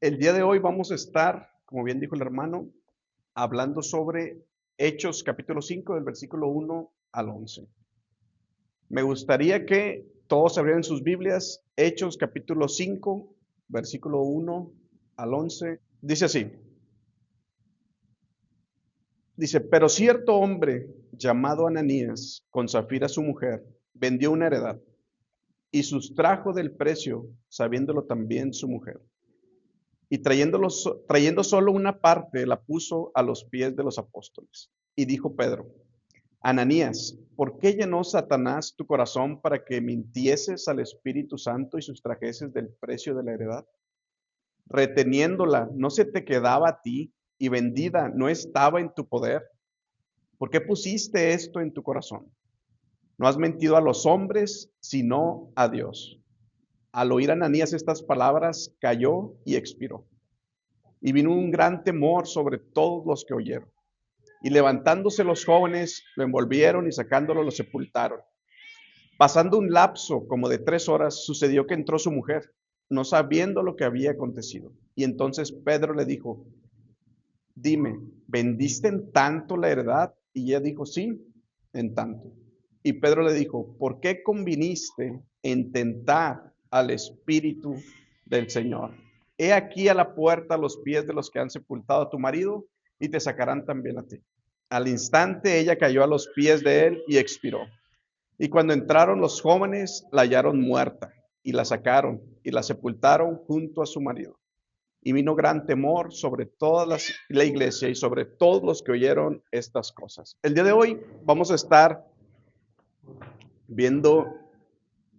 El día de hoy vamos a estar, como bien dijo el hermano, hablando sobre Hechos capítulo 5 del versículo 1 al 11. Me gustaría que todos abrieran sus Biblias, Hechos capítulo 5, versículo 1 al 11. Dice así, pero cierto hombre llamado Ananías, con Zafira su mujer, vendió una heredad y sustrajo del precio, sabiéndolo también su mujer. Y trayendo solo una parte, la puso a los pies de los apóstoles. Y dijo Pedro, Ananías, ¿por qué llenó Satanás tu corazón para que mintieses al Espíritu Santo y sustrajeses del precio de la heredad? Reteniéndola, ¿no se te quedaba a ti y vendida no estaba en tu poder? ¿Por qué pusiste esto en tu corazón? No has mentido a los hombres, sino a Dios. Al oír Ananías estas palabras, cayó y expiró. Y vino un gran temor sobre todos los que oyeron. Y levantándose los jóvenes, lo envolvieron y sacándolo lo sepultaron. Pasando un lapso como de 3 horas, sucedió que entró su mujer, no sabiendo lo que había acontecido. Y entonces Pedro le dijo, dime, ¿vendiste en tanto la heredad? Y ella dijo, sí, en tanto. Y Pedro le dijo, ¿por qué conviniste en tentar al Espíritu del Señor? He aquí a la puerta los pies de los que han sepultado a tu marido y te sacarán también a ti. Al instante ella cayó a los pies de él y expiró. Y cuando entraron los jóvenes, la hallaron muerta y la sacaron y la sepultaron junto a su marido. Y vino gran temor sobre toda la iglesia y sobre todos los que oyeron estas cosas. El día de hoy vamos a estar viendo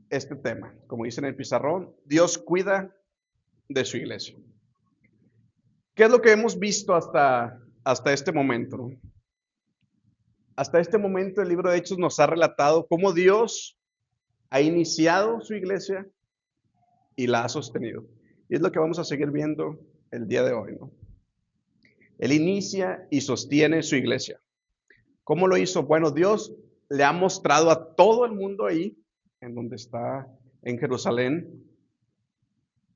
este tema. Como dice en el pizarrón, Dios cuida de su iglesia. ¿Qué es lo que hemos visto hasta este momento? ¿No? Hasta este momento el libro de Hechos nos ha relatado cómo Dios ha iniciado su iglesia y la ha sostenido. Y es lo que vamos a seguir viendo el día de hoy, ¿no? Él inicia y sostiene su iglesia. ¿Cómo lo hizo? Bueno, Dios le ha mostrado a todo el mundo ahí, en donde está, en Jerusalén,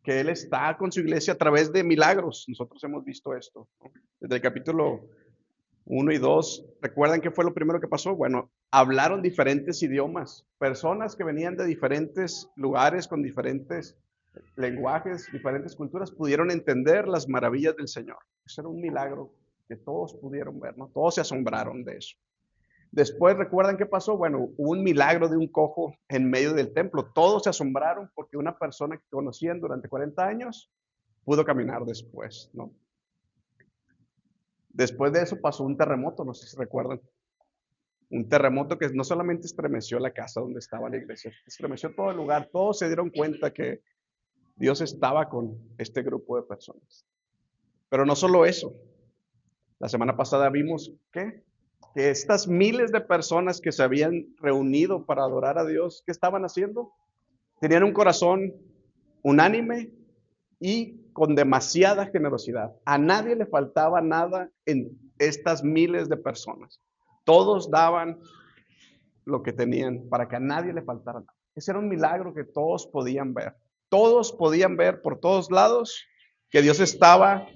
que Él está con su iglesia a través de milagros. Nosotros hemos visto esto, ¿no? Desde el capítulo 1 y 2, ¿recuerdan qué fue lo primero que pasó? Bueno, hablaron diferentes idiomas, personas que venían de diferentes lugares con diferentes lenguajes, diferentes culturas, pudieron entender las maravillas del Señor. Eso era un milagro que todos pudieron ver, ¿no? Todos se asombraron de eso. Después, ¿recuerdan qué pasó? Bueno, hubo un milagro de un cojo en medio del templo. Todos se asombraron porque una persona que conocían durante 40 años pudo caminar después, ¿no? Después de eso pasó un terremoto, no sé si recuerdan. Un terremoto que no solamente estremeció la casa donde estaba la iglesia, estremeció todo el lugar. Todos se dieron cuenta que Dios estaba con este grupo de personas. Pero no solo eso. La semana pasada vimos que estas miles de personas que se habían reunido para adorar a Dios, ¿qué estaban haciendo? Tenían un corazón unánime y con demasiada generosidad. A nadie le faltaba nada en estas miles de personas. Todos daban lo que tenían para que a nadie le faltara nada. Ese era un milagro que todos podían ver. Todos podían ver por todos lados que Dios estaba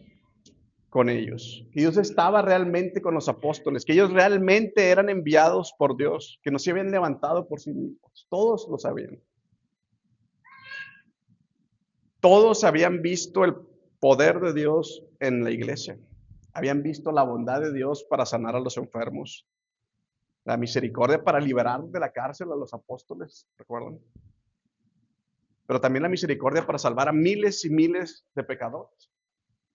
con ellos, que Dios estaba realmente con los apóstoles, que ellos realmente eran enviados por Dios, que no se habían levantado por sí mismos. Todos lo sabían. Todos habían visto el poder de Dios en la iglesia. Habían visto la bondad de Dios para sanar a los enfermos, la misericordia para liberar de la cárcel a los apóstoles, ¿recuerdan? Pero también la misericordia para salvar a miles y miles de pecadores.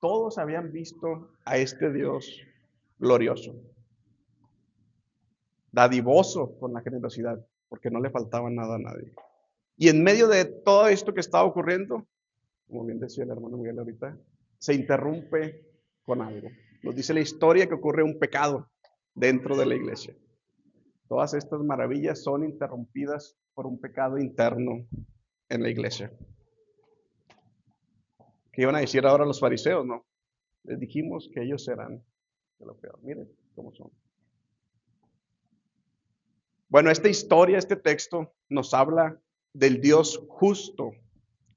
Todos habían visto a este Dios glorioso, dadivoso con la generosidad, porque no le faltaba nada a nadie. Y en medio de todo esto que estaba ocurriendo, como bien decía el hermano Miguel ahorita, se interrumpe con algo. Nos dice la historia que ocurre un pecado dentro de la iglesia. Todas estas maravillas son interrumpidas por un pecado interno en la iglesia. ¿Qué iban a decir ahora los fariseos? No, les dijimos que ellos serán de lo peor. Miren cómo son. Bueno, esta historia, este texto nos habla del Dios justo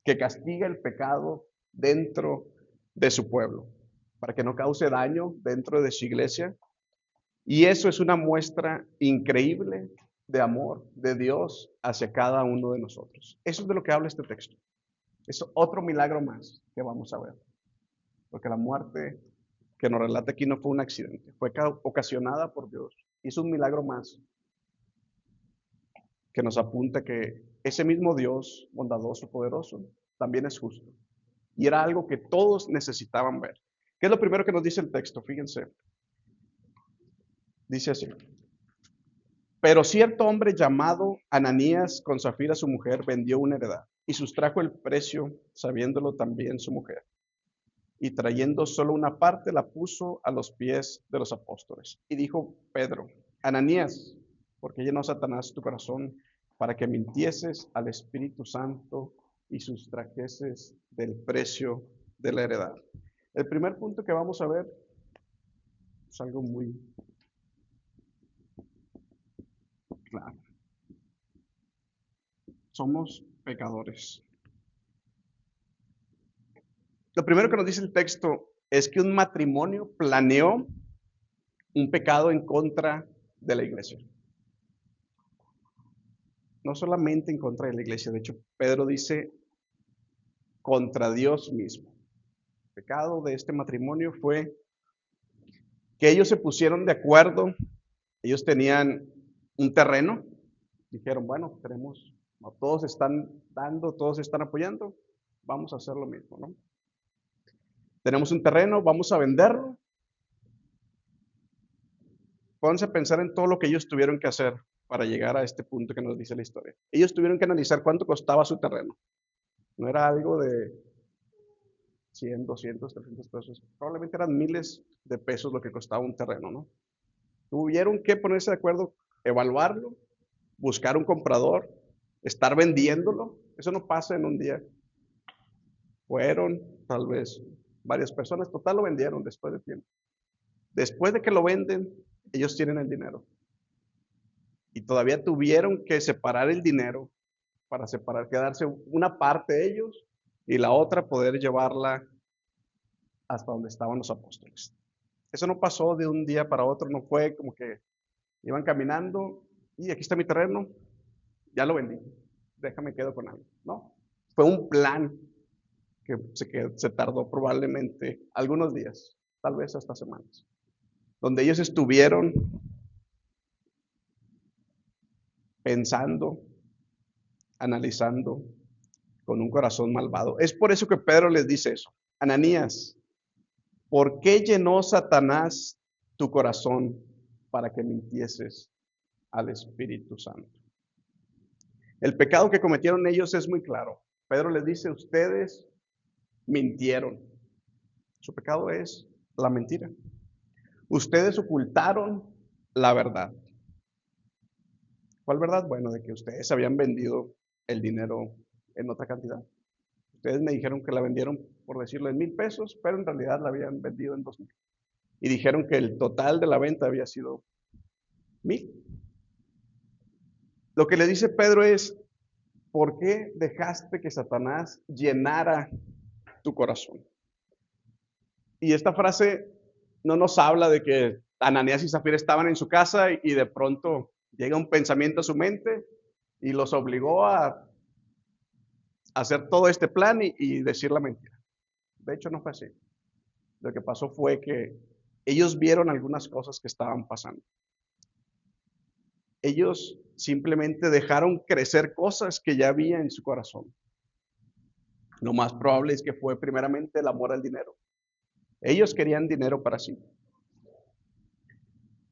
que castiga el pecado dentro de su pueblo, para que no cause daño dentro de su iglesia. Y eso es una muestra increíble de amor de Dios hacia cada uno de nosotros. Eso es de lo que habla este texto. Es otro milagro más que vamos a ver. Porque la muerte que nos relata aquí no fue un accidente, fue ocasionada por Dios. Y es un milagro más que nos apunta que ese mismo Dios, bondadoso, poderoso, también es justo. Y era algo que todos necesitaban ver. ¿Qué es lo primero que nos dice el texto? Fíjense. Dice así. Pero cierto hombre llamado Ananías con Zafira su mujer vendió una heredad y sustrajo el precio, sabiéndolo también su mujer. Y trayendo solo una parte la puso a los pies de los apóstoles. Y dijo Pedro, Ananías, ¿por qué llenó Satanás tu corazón para que mintieses al Espíritu Santo y sustrajeses del precio de la heredad? El primer punto que vamos a ver es algo muy claro. Somos pecadores. Lo primero que nos dice el texto es que un matrimonio planeó un pecado en contra de la iglesia. No solamente en contra de la iglesia, de hecho, Pedro dice contra Dios mismo. El pecado de este matrimonio fue que ellos se pusieron de acuerdo, ellos tenían un terreno, dijeron, bueno, tenemos, no, todos están dando, todos están apoyando, vamos a hacer lo mismo, ¿no? Tenemos un terreno, vamos a venderlo. Pónganse a pensar en todo lo que ellos tuvieron que hacer para llegar a este punto que nos dice la historia. Ellos tuvieron que analizar cuánto costaba su terreno. No era algo de 100, 200, 300 pesos. Probablemente eran miles de pesos lo que costaba un terreno, ¿no? Tuvieron que ponerse de acuerdo, evaluarlo, buscar un comprador, estar vendiéndolo. Eso no pasa en un día. Fueron tal vez varias personas, total lo vendieron después de tiempo. Después de que lo venden, ellos tienen el dinero. Y todavía tuvieron que separar el dinero para separar, quedarse una parte ellos y la otra poder llevarla hasta donde estaban los apóstoles. Eso no pasó de un día para otro, no fue como que iban caminando y aquí está mi terreno, ya lo vendí, déjame quedo con algo. No, fue un plan que se tardó probablemente algunos días, tal vez hasta semanas, donde ellos estuvieron pensando, analizando con un corazón malvado. Es por eso que Pedro les dice eso. Ananías, ¿por qué llenó Satanás tu corazón para que mintieses al Espíritu Santo? El pecado que cometieron ellos es muy claro. Pedro les dice, ustedes mintieron. Su pecado es la mentira. Ustedes ocultaron la verdad. ¿Cuál verdad? Bueno, de que ustedes habían vendido el dinero en otra cantidad. Ustedes me dijeron que la vendieron, por decirlo, en 1,000 pesos, pero en realidad la habían vendido en 2,000. Y dijeron que el total de la venta había sido 1,000. Lo que le dice Pedro es, ¿por qué dejaste que Satanás llenara tu corazón? Y esta frase no nos habla de que Ananías y Zafira estaban en su casa y de pronto llega un pensamiento a su mente y los obligó a hacer todo este plan y decir la mentira. De hecho, no fue así. Lo que pasó fue que ellos vieron algunas cosas que estaban pasando. Ellos simplemente dejaron crecer cosas que ya había en su corazón. Lo más probable es que fue primeramente el amor al dinero. Ellos querían dinero para sí.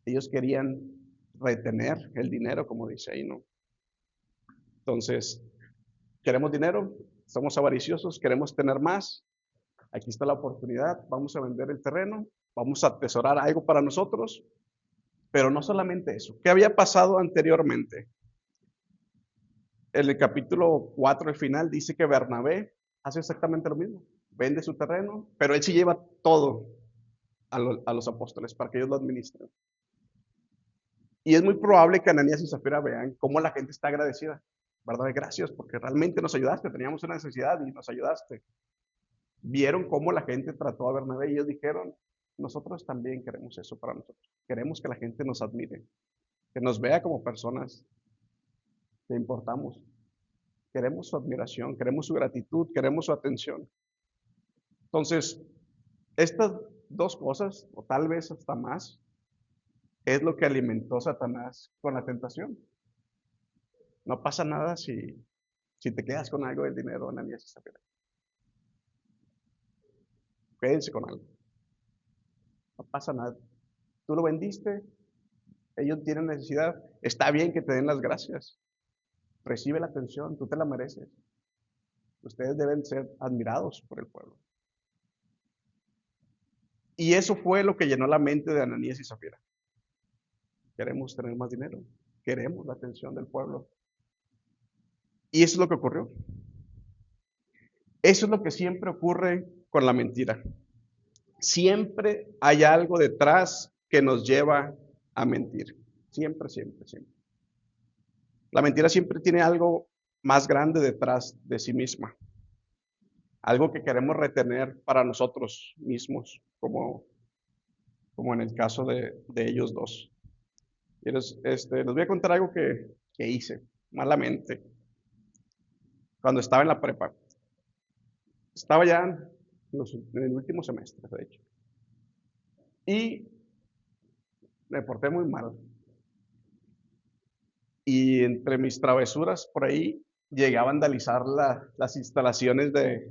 Ellos querían retener el dinero, como dice ahí, ¿no? Entonces, queremos dinero, somos avariciosos, queremos tener más. Aquí está la oportunidad, vamos a vender el terreno, vamos a atesorar algo para nosotros, pero no solamente eso. ¿Qué había pasado anteriormente? En el capítulo 4, al final, dice que Bernabé hace exactamente lo mismo. Vende su terreno, pero él sí lleva todo a los apóstoles para que ellos lo administren. Y es muy probable que Ananías y Zafira vean cómo la gente está agradecida. ¿Verdad? Gracias, porque realmente nos ayudaste, teníamos una necesidad y nos ayudaste. vieron cómo la gente trató a Bernabé y ellos dijeron, nosotros también queremos eso para nosotros. Queremos que la gente nos admire, que nos vea como personas que importamos. Queremos su admiración, queremos su gratitud, queremos su atención. Entonces, estas dos cosas, o tal vez hasta más, es lo que alimentó Satanás con la tentación. No pasa nada si te quedas con algo del dinero, Ananías y Zafira. Quédense con algo. No pasa nada. Tú lo vendiste, ellos tienen necesidad. Está bien que te den las gracias. Recibe la atención, tú te la mereces. Ustedes deben ser admirados por el pueblo. Y eso fue lo que llenó la mente de Ananías y Zafira. Queremos tener más dinero. Queremos la atención del pueblo. Y eso es lo que ocurrió. Eso es lo que siempre ocurre con la mentira. Siempre hay algo detrás que nos lleva a mentir. Siempre, siempre, siempre. La mentira siempre tiene algo más grande detrás de sí misma. Algo que queremos retener para nosotros mismos, como en el caso de ellos dos. Y les voy a contar algo que hice malamente cuando estaba en la prepa. Estaba ya en el último semestre, de hecho. Y me porté muy mal. Y entre mis travesuras por ahí llegué a vandalizar las instalaciones de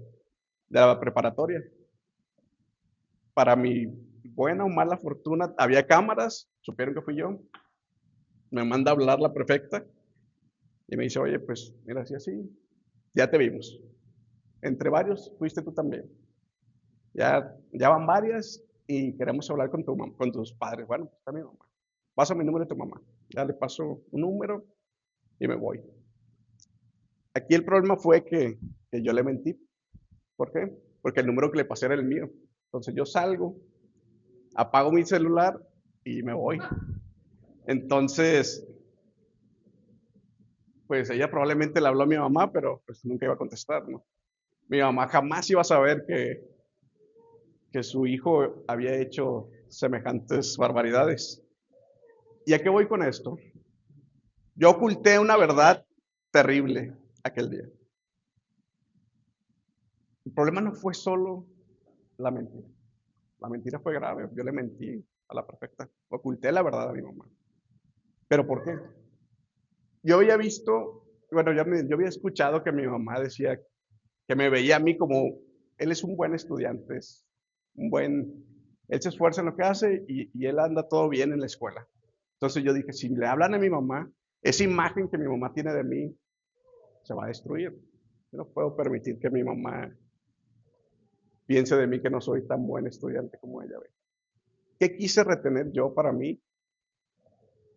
la preparatoria. Para mi buena o mala fortuna, había cámaras, supieron que fui yo. Me manda a hablar la prefecta y me dice, oye, pues mira, así, ya te vimos. Entre varios fuiste tú también. Ya van varias y queremos hablar con tus padres. Bueno, pues está mi mamá. Pasa mi número de tu mamá. Ya le paso un número y me voy. Aquí el problema fue que yo le mentí. ¿Por qué? Porque el número que le pasé era el mío. Entonces yo salgo, apago mi celular y me voy. Entonces, pues ella probablemente le habló a mi mamá, pero pues nunca iba a contestar, ¿no? Mi mamá jamás iba a saber que su hijo había hecho semejantes barbaridades. ¿Y a qué voy con esto? Yo oculté una verdad terrible aquel día. El problema no fue solo la mentira. La mentira fue grave. Yo le mentí a la prefecta. Oculté la verdad a mi mamá. ¿Pero por qué? Yo había visto, bueno, yo había escuchado que mi mamá decía que me veía a mí como, él es un buen estudiante, él se esfuerza en lo que hace y él anda todo bien en la escuela. Entonces yo dije, si le hablan a mi mamá, esa imagen que mi mamá tiene de mí se va a destruir. Yo no puedo permitir que mi mamá piense de mí que no soy tan buen estudiante como ella ve. ¿Qué quise retener yo para mí?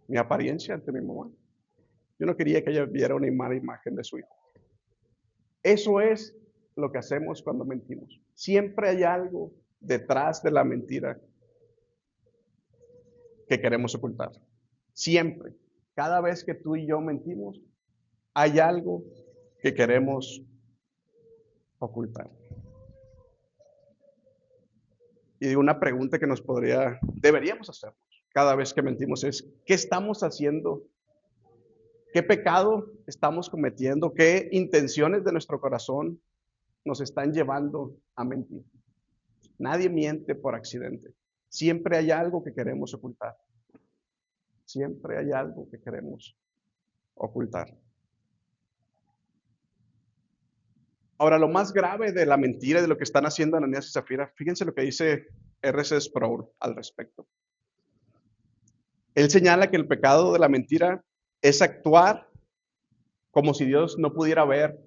Mi apariencia ante mi mamá. Yo no quería que ella viera una mala imagen de su hijo. Eso es lo que hacemos cuando mentimos. Siempre hay algo detrás de la mentira que queremos ocultar. Siempre. Cada vez que tú y yo mentimos, hay algo que queremos ocultar. Y una pregunta que deberíamos hacernos cada vez que mentimos es, ¿qué estamos haciendo? ¿Qué pecado estamos cometiendo? ¿Qué intenciones de nuestro corazón nos están llevando a mentir? Nadie miente por accidente. Siempre hay algo que queremos ocultar. Siempre hay algo que queremos ocultar. Ahora, lo más grave de la mentira y de lo que están haciendo Ananías y Zafira, fíjense lo que dice R.C. Sproul al respecto. Él señala que el pecado de la mentira es actuar como si Dios no pudiera ver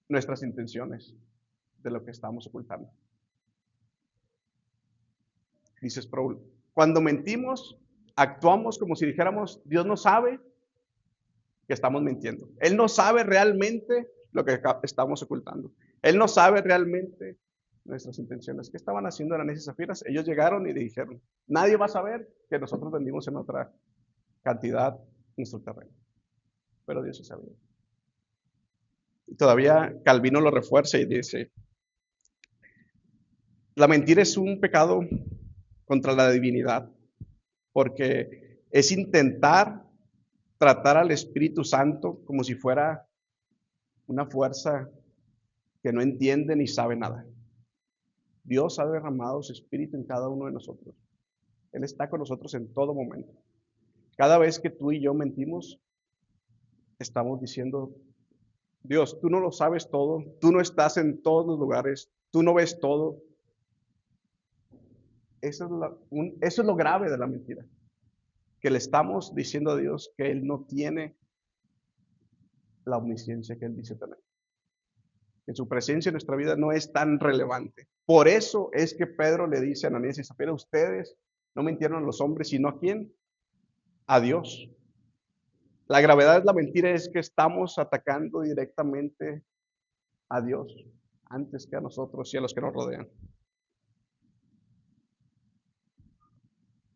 nuestras intenciones de lo que estamos ocultando. Dice Sproul, cuando mentimos, actuamos como si dijéramos, Dios no sabe que estamos mintiendo. Él no sabe realmente lo que estamos ocultando. Él no sabe realmente nuestras intenciones. ¿Qué estaban haciendo Ananías y Zafira? Ellos llegaron y dijeron, nadie va a saber que nosotros vendimos en otra cantidad nuestro terreno. Pero Dios sí sabía. Y todavía Calvino lo refuerza y dice, La mentira es un pecado contra la divinidad, porque es intentar tratar al Espíritu Santo como si fuera una fuerza que no entiende ni sabe nada. Dios ha derramado su Espíritu en cada uno de nosotros. Él está con nosotros en todo momento. Cada vez que tú y yo mentimos, estamos diciendo, Dios, tú no lo sabes todo, tú no estás en todos los lugares, tú no ves todo. Eso es lo grave de la mentira, que le estamos diciendo a Dios que Él no tiene la omnisciencia que Él dice tener, que su presencia en nuestra vida no es tan relevante. Por eso es que Pedro le dice a Ananías y Zafira, ustedes no mintieron a los hombres, sino ¿a quién? A Dios. La gravedad de la mentira es que estamos atacando directamente a Dios antes que a nosotros y a los que nos rodean.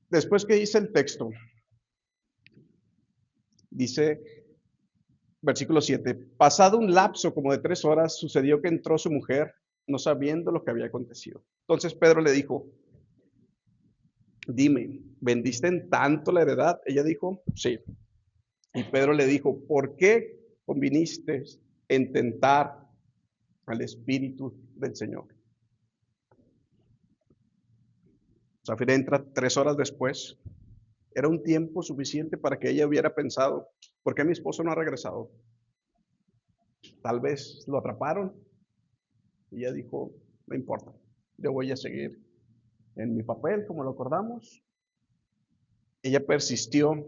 Después que dice el texto, dice versículo 7, pasado un lapso como de 3 horas, sucedió que entró su mujer, no sabiendo lo que había acontecido. Entonces Pedro le dijo, dime, ¿vendiste en tanto la heredad? Ella dijo, sí. Y Pedro le dijo, ¿por qué conviniste en tentar al Espíritu del Señor? Zafira entra 3 horas después. Era un tiempo suficiente para que ella hubiera pensado, ¿por qué mi esposo no ha regresado? Tal vez lo atraparon. Y ella dijo, no importa, yo voy a seguir en mi papel como lo acordamos. Ella persistió,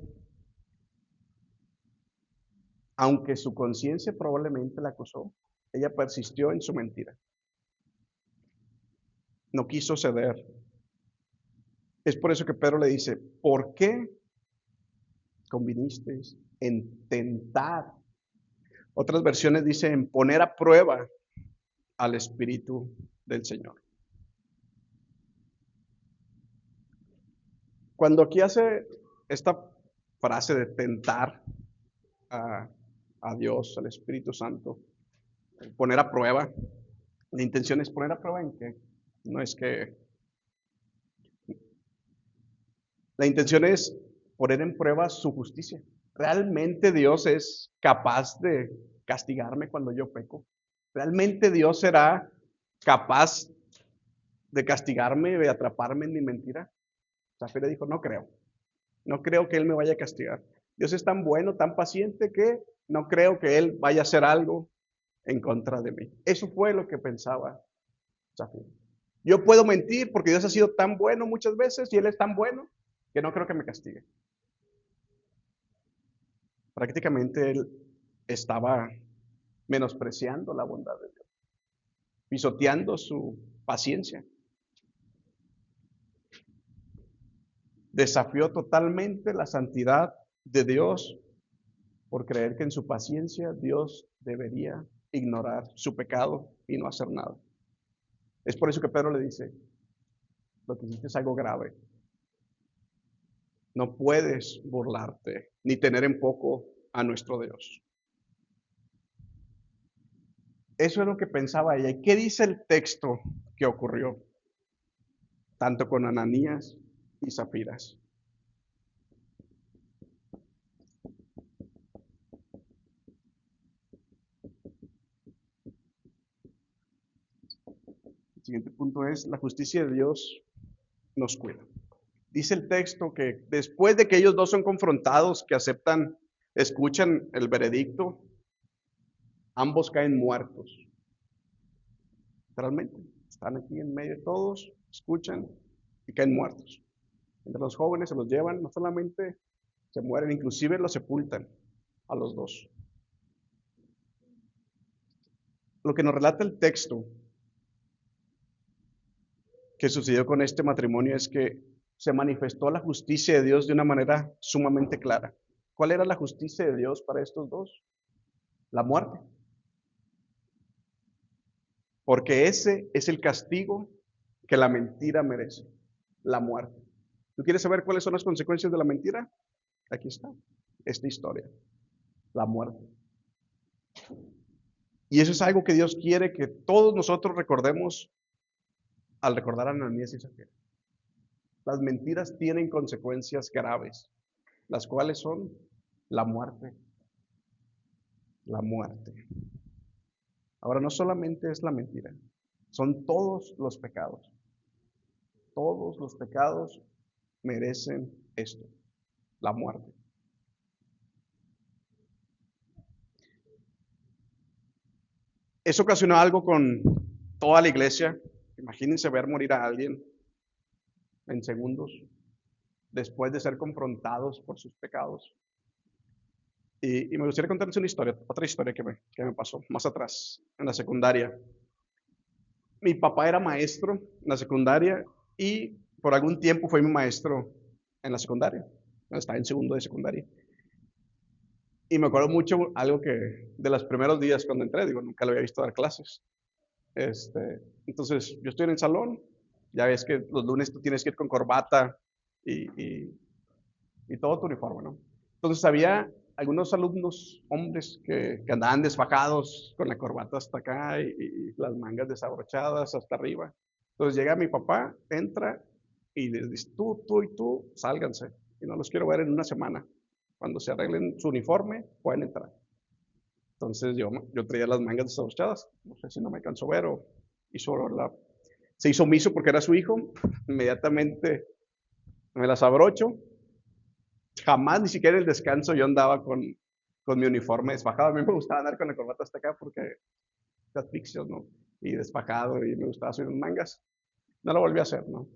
aunque su conciencia probablemente la acusó. Ella persistió en su mentira. No quiso ceder. Es por eso que Pedro le dice, ¿por qué conviniste en tentar? Otras versiones dicen poner a prueba al Espíritu del Señor. Cuando aquí hace esta frase de tentar a, a Dios, al Espíritu Santo, poner a prueba, la intención es poner a prueba en que no es que la intención es poner en prueba su justicia. ¿Realmente Dios es capaz de castigarme cuando yo peco? ¿Realmente Dios será capaz de castigarme, de atraparme en mi mentira? Zafira dijo, no creo. No creo que Él me vaya a castigar. Dios es tan bueno, tan paciente que no creo que Él vaya a hacer algo en contra de mí. Eso fue lo que pensaba Zafira. Yo puedo mentir porque Dios ha sido tan bueno muchas veces y Él es tan bueno que no creo que me castigue. Prácticamente Él estaba menospreciando la bondad de Dios, pisoteando su paciencia. Desafió totalmente la santidad de Dios por creer que en su paciencia Dios debería ignorar su pecado y no hacer nada. Es por eso que Pedro le dice, lo que hiciste es algo grave. No puedes burlarte ni tener en poco a nuestro Dios. Eso es lo que pensaba ella. ¿Y qué dice el texto que ocurrió? Tanto con Ananías y Zafiras. El siguiente punto es, la justicia de Dios nos cuida. Dice el texto que después de que ellos dos son confrontados, que aceptan, escuchan el veredicto, ambos caen muertos. Literalmente, están aquí en medio de todos, escuchan y caen muertos. Entre los jóvenes se los llevan, no solamente se mueren, inclusive los sepultan a los dos. Lo que nos relata el texto que sucedió con este matrimonio es que se manifestó la justicia de Dios de una manera sumamente clara. ¿Cuál era la justicia de Dios para estos dos? La muerte. Porque ese es el castigo que la mentira merece, la muerte. ¿Tú quieres saber cuáles son las consecuencias de la mentira? Aquí está, esta historia, la muerte. Y eso es algo que Dios quiere que todos nosotros recordemos al recordar a Ananías y Zafira. Las mentiras tienen consecuencias graves, las cuales son la muerte. La muerte. Ahora, no solamente es la mentira, son todos los pecados. Todos los pecados merecen esto, la muerte. Eso ocasionó algo con toda la iglesia. Imagínense ver morir a alguien en segundos después de ser confrontados por sus pecados. Y me gustaría contarles una historia, otra historia que me pasó más atrás, en la secundaria. Mi papá era maestro en la secundaria y por algún tiempo fue mi maestro en la secundaria. Estaba en segundo de secundaria. Y me acuerdo mucho algo que de los primeros días cuando entré, digo, nunca lo había visto dar clases. Entonces, yo estoy en el salón, ya ves que los lunes tú tienes que ir con corbata y todo tu uniforme, ¿no? Entonces, había algunos alumnos, hombres, que andaban desfajados con la corbata hasta acá y las mangas desabrochadas hasta arriba. Entonces, llega mi papá, entra y les dice, tú y tú, sálganse. Y no los quiero ver en una semana. Cuando se arreglen su uniforme, pueden entrar. Entonces yo traía las mangas desabrochadas, no sé si no me alcanzó a ver o se hizo omiso porque era su hijo, inmediatamente me las abrocho, jamás ni siquiera en el descanso yo andaba con mi uniforme desfajado, a mí me gustaba andar con la corbata hasta acá porque te asfixias, ¿no? Y desfajado y me gustaba subir mangas, no lo volví a hacer, ¿no?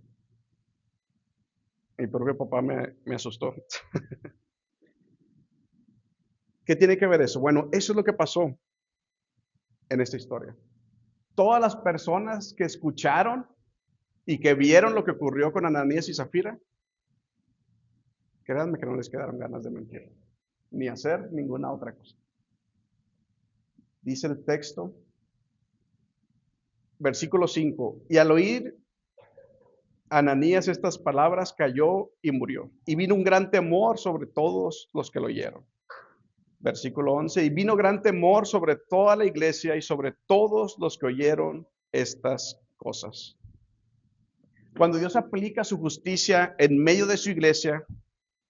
Mi propio papá me asustó. ¿Qué tiene que ver eso? Bueno, eso es lo que pasó en esta historia. Todas las personas que escucharon y que vieron lo que ocurrió con Ananías y Zafira, créanme que no les quedaron ganas de mentir, ni hacer ninguna otra cosa. Dice el texto, versículo 5, y al oír Ananías estas palabras cayó y murió. Y vino un gran temor sobre todos los que lo oyeron. Versículo 11, y vino gran temor sobre toda la iglesia y sobre todos los que oyeron estas cosas. Cuando Dios aplica su justicia en medio de su iglesia,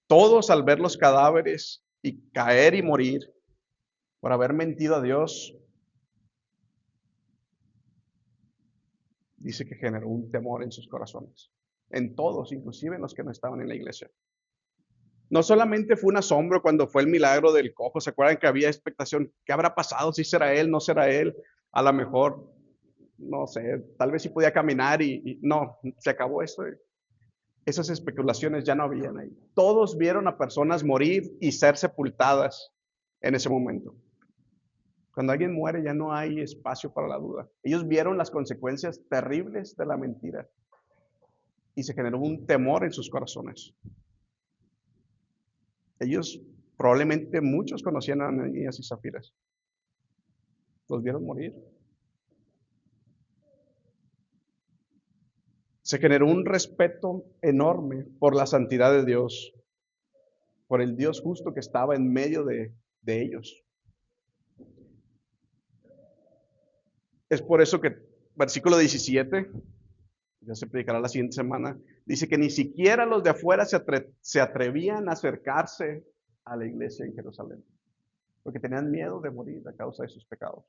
todos al ver los cadáveres y caer y morir por haber mentido a Dios, dice que generó un temor en sus corazones, en todos, inclusive en los que no estaban en la iglesia. No solamente fue un asombro cuando fue el milagro del cojo, ¿se acuerdan que había expectación? ¿Qué habrá pasado? ¿Si será él? ¿No será él? A lo mejor, no sé, tal vez sí podía caminar y no, se acabó eso. Esas especulaciones ya no habían ahí. Todos vieron a personas morir y ser sepultadas en ese momento. Cuando alguien muere ya no hay espacio para la duda. Ellos vieron las consecuencias terribles de la mentira y se generó un temor en sus corazones. Ellos, probablemente muchos conocían a Ananías y Zafiras. Los vieron morir. Se generó un respeto enorme por la santidad de Dios, por el Dios justo que estaba en medio de ellos. Es por eso que versículo 17, ya se predicará la siguiente semana, dice que ni siquiera los de afuera se atrevían a acercarse a la iglesia en Jerusalén, porque tenían miedo de morir a causa de sus pecados.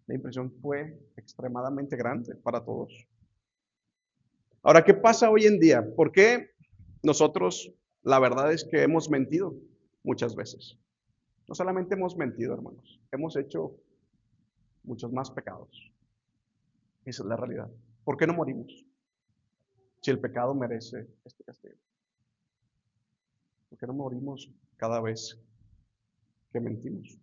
La impresión fue extremadamente grande para todos. Ahora, ¿qué pasa hoy en día? ¿Por qué nosotros, la verdad es que hemos mentido muchas veces? No solamente hemos mentido, hermanos, hemos hecho muchos más pecados. Esa es la realidad. ¿Por qué no morimos? Si el pecado merece este castigo. ¿Por qué no morimos cada vez que mentimos?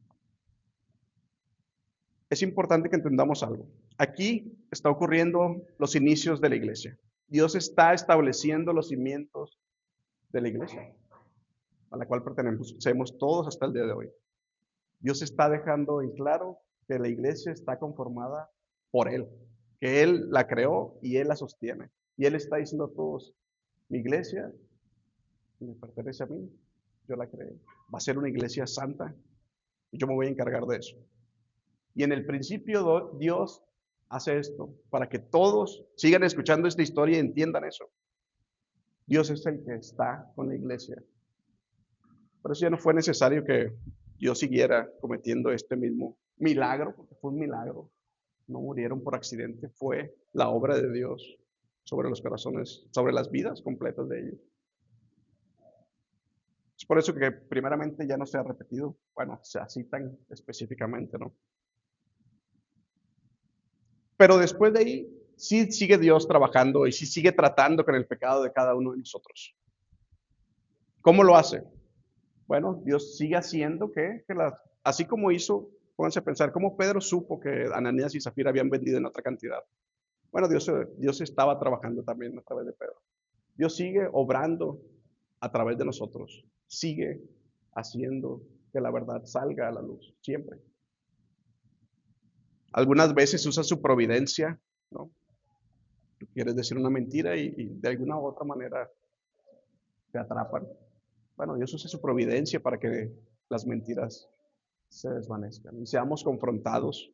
Es importante que entendamos algo. Aquí está ocurriendo los inicios de la iglesia. Dios está estableciendo los cimientos de la iglesia, a la cual pertenecemos todos hasta el día de hoy. Dios está dejando en claro que la iglesia está conformada por Él, que Él la creó y Él la sostiene. Y Él está diciendo a todos, mi iglesia me pertenece a mí, yo la creé. Va a ser una iglesia santa y yo me voy a encargar de eso. Y en el principio Dios hace esto para que todos sigan escuchando esta historia y entiendan eso. Dios es el que está con la iglesia. Por eso ya no fue necesario que Dios siguiera cometiendo este mismo milagro, porque fue un milagro. No murieron por accidente, fue la obra de Dios sobre los corazones, sobre las vidas completas de ellos. Es por eso que primeramente ya no se ha repetido, bueno, se así tan específicamente, ¿no? Pero después de ahí, sí sigue Dios trabajando y sí sigue tratando con el pecado de cada uno de nosotros. ¿Cómo lo hace? Bueno, Dios sigue haciendo así como hizo, pónganse a pensar, cómo Pedro supo que Ananías y Zafira habían vendido en otra cantidad. Bueno, Dios estaba trabajando también a través de Pedro. Dios sigue obrando a través de nosotros, sigue haciendo que la verdad salga a la luz, siempre. Algunas veces usa su providencia, ¿no? Tú quieres decir una mentira y de alguna u otra manera te atrapan. Bueno, Dios usa su providencia para que las mentiras se desvanezcan y seamos confrontados.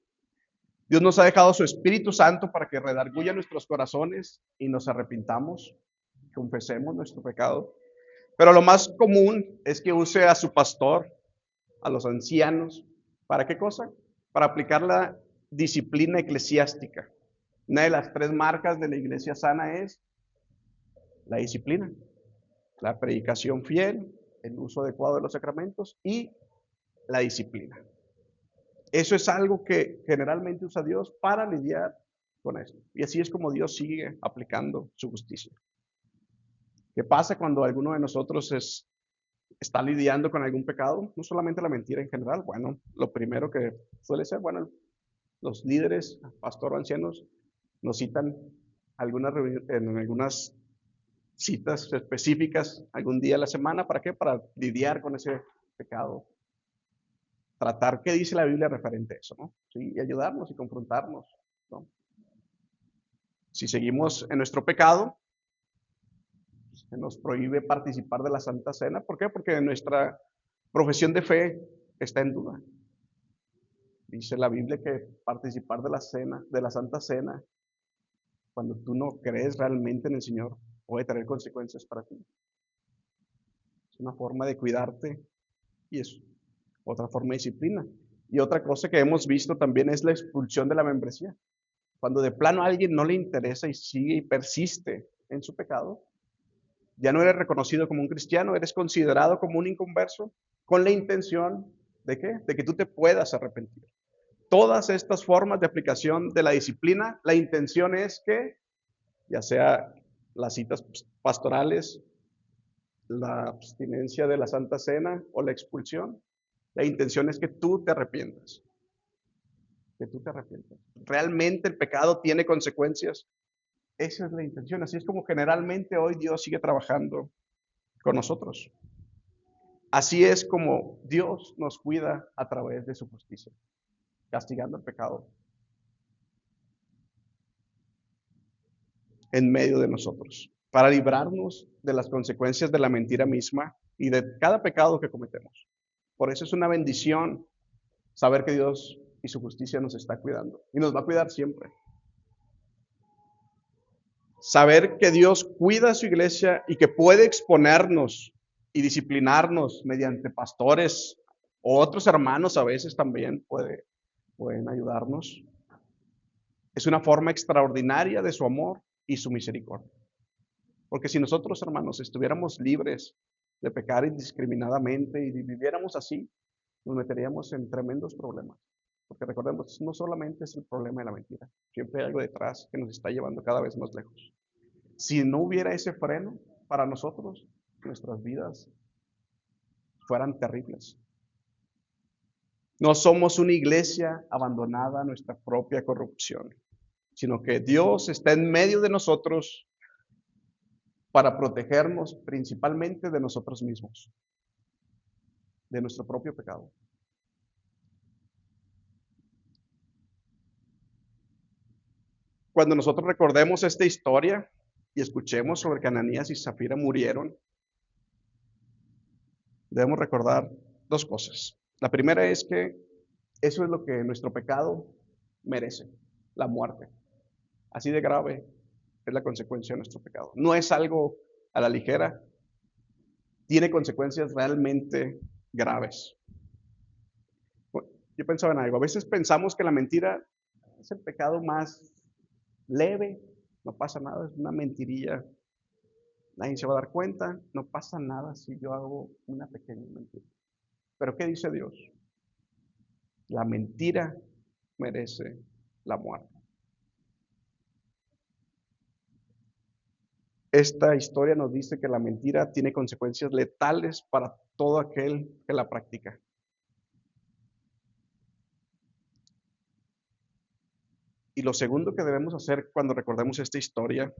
Dios nos ha dejado su Espíritu Santo para que redarguya nuestros corazones y nos arrepintamos, confesemos nuestro pecado. Pero lo más común es que use a su pastor, a los ancianos. ¿Para qué cosa? Para aplicar la disciplina eclesiástica. Una de las 3 marcas de la iglesia sana es la disciplina, la predicación fiel, el uso adecuado de los sacramentos y la disciplina. Eso es algo que generalmente usa Dios para lidiar con esto. Y así es como Dios sigue aplicando su justicia. ¿Qué pasa cuando alguno de nosotros está lidiando con algún pecado? No solamente la mentira en general. Bueno, lo primero que suele ser, bueno, los líderes, pastor o ancianos, nos citan en algunas citas específicas algún día a la semana. ¿Para qué? Para lidiar con ese pecado. Tratar qué dice la Biblia referente a eso, ¿no? Sí, y ayudarnos y confrontarnos, ¿no? Si seguimos en nuestro pecado, se nos prohíbe participar de la Santa Cena. ¿Por qué? Porque nuestra profesión de fe está en duda. Dice la Biblia que participar de la cena, de la Santa Cena, cuando tú no crees realmente en el Señor, puede tener consecuencias para ti. Es una forma de cuidarte y es otra forma de disciplina. Y otra cosa que hemos visto también es la expulsión de la membresía. Cuando de plano a alguien no le interesa y sigue y persiste en su pecado, ya no eres reconocido como un cristiano, eres considerado como un inconverso, con la intención ¿de qué? De que tú te puedas arrepentir. Todas estas formas de aplicación de la disciplina, la intención es que, ya sea las citas pastorales, la abstinencia de la Santa Cena o la expulsión, la intención es que tú te arrepientas. Que tú te arrepientas. ¿Realmente el pecado tiene consecuencias? Esa es la intención. Así es como generalmente hoy Dios sigue trabajando con nosotros. Así es como Dios nos cuida a través de su justicia, castigando el pecado en medio de nosotros, para librarnos de las consecuencias de la mentira misma y de cada pecado que cometemos. Por eso es una bendición saber que Dios y su justicia nos está cuidando y nos va a cuidar siempre. Saber que Dios cuida a su iglesia y que puede exponernos y disciplinarnos mediante pastores o otros hermanos a veces también pueden ayudarnos. Es una forma extraordinaria de su amor y su misericordia. Porque si nosotros, hermanos, estuviéramos libres de pecar indiscriminadamente y viviéramos así, nos meteríamos en tremendos problemas. Porque recordemos, no solamente es el problema de la mentira, siempre hay algo detrás que nos está llevando cada vez más lejos. Si no hubiera ese freno para nosotros, nuestras vidas fueran terribles. No somos una iglesia abandonada a nuestra propia corrupción, sino que Dios está en medio de nosotros para protegernos principalmente de nosotros mismos, de nuestro propio pecado. Cuando nosotros recordemos esta historia y escuchemos sobre que Ananías y Zafira murieron, debemos recordar 2 cosas. La primera es que eso es lo que nuestro pecado merece. la muerte. Así de grave es la consecuencia de nuestro pecado. No es algo a la ligera, tiene consecuencias realmente graves. Yo pensaba en algo, a veces pensamos que la mentira es el pecado más leve, no pasa nada, es una mentirilla, nadie se va a dar cuenta, no pasa nada si yo hago una pequeña mentira. Pero ¿qué dice Dios? La mentira merece la muerte. Esta historia nos dice que la mentira tiene consecuencias letales para todo aquel que la practica. Y lo segundo que debemos hacer cuando recordemos esta historia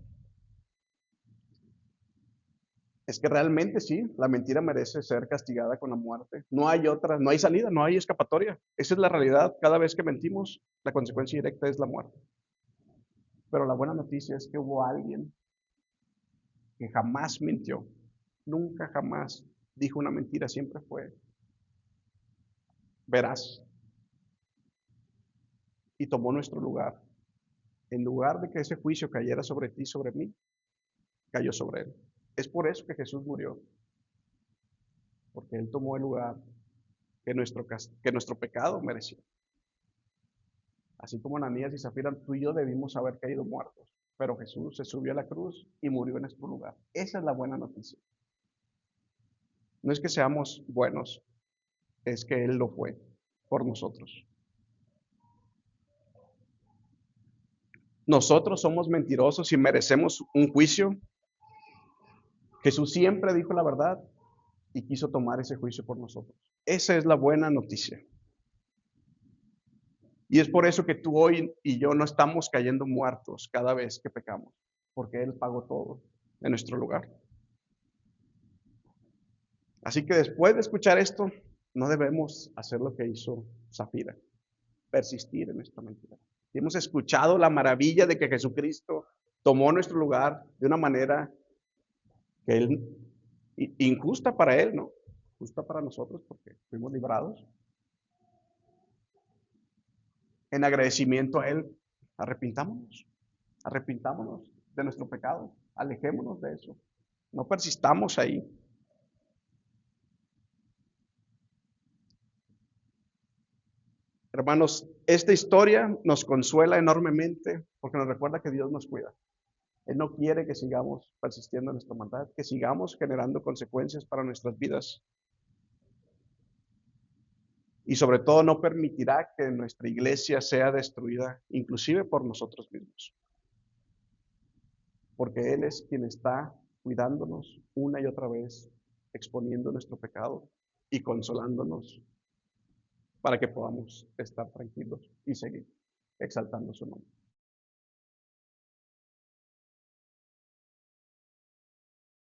es que realmente sí, la mentira merece ser castigada con la muerte. No hay otra, no hay salida, no hay escapatoria. Esa es la realidad. Cada vez que mentimos, la consecuencia directa es la muerte. Pero la buena noticia es que hubo alguien que jamás mintió, nunca jamás dijo una mentira, siempre fue veraz y tomó nuestro lugar. En lugar de que ese juicio cayera sobre ti, sobre mí, cayó sobre él. Es por eso que Jesús murió, porque él tomó el lugar que nuestro pecado mereció. Así como Ananías y Zafira, tú y yo debimos haber caído muertos, pero Jesús se subió a la cruz y murió en nuestro lugar. Esa es la buena noticia. No es que seamos buenos, es que Él lo fue por nosotros. Nosotros somos mentirosos y merecemos un juicio. Jesús siempre dijo la verdad y quiso tomar ese juicio por nosotros. Esa es la buena noticia. Y es por eso que tú hoy y yo no estamos cayendo muertos cada vez que pecamos, porque Él pagó todo en nuestro lugar. Así que después de escuchar esto, no debemos hacer lo que hizo Zafira, persistir en esta mentira. Y hemos escuchado la maravilla de que Jesucristo tomó nuestro lugar de una manera que Él, injusta para Él, ¿no? Justa para nosotros porque fuimos librados. En agradecimiento a Él, arrepintámonos de nuestro pecado, alejémonos de eso, no persistamos ahí. Hermanos, esta historia nos consuela enormemente porque nos recuerda que Dios nos cuida. Él no quiere que sigamos persistiendo en nuestra maldad, que sigamos generando consecuencias para nuestras vidas. Y sobre todo no permitirá que nuestra iglesia sea destruida, inclusive por nosotros mismos. Porque Él es quien está cuidándonos una y otra vez, exponiendo nuestro pecado y consolándonos para que podamos estar tranquilos y seguir exaltando su nombre.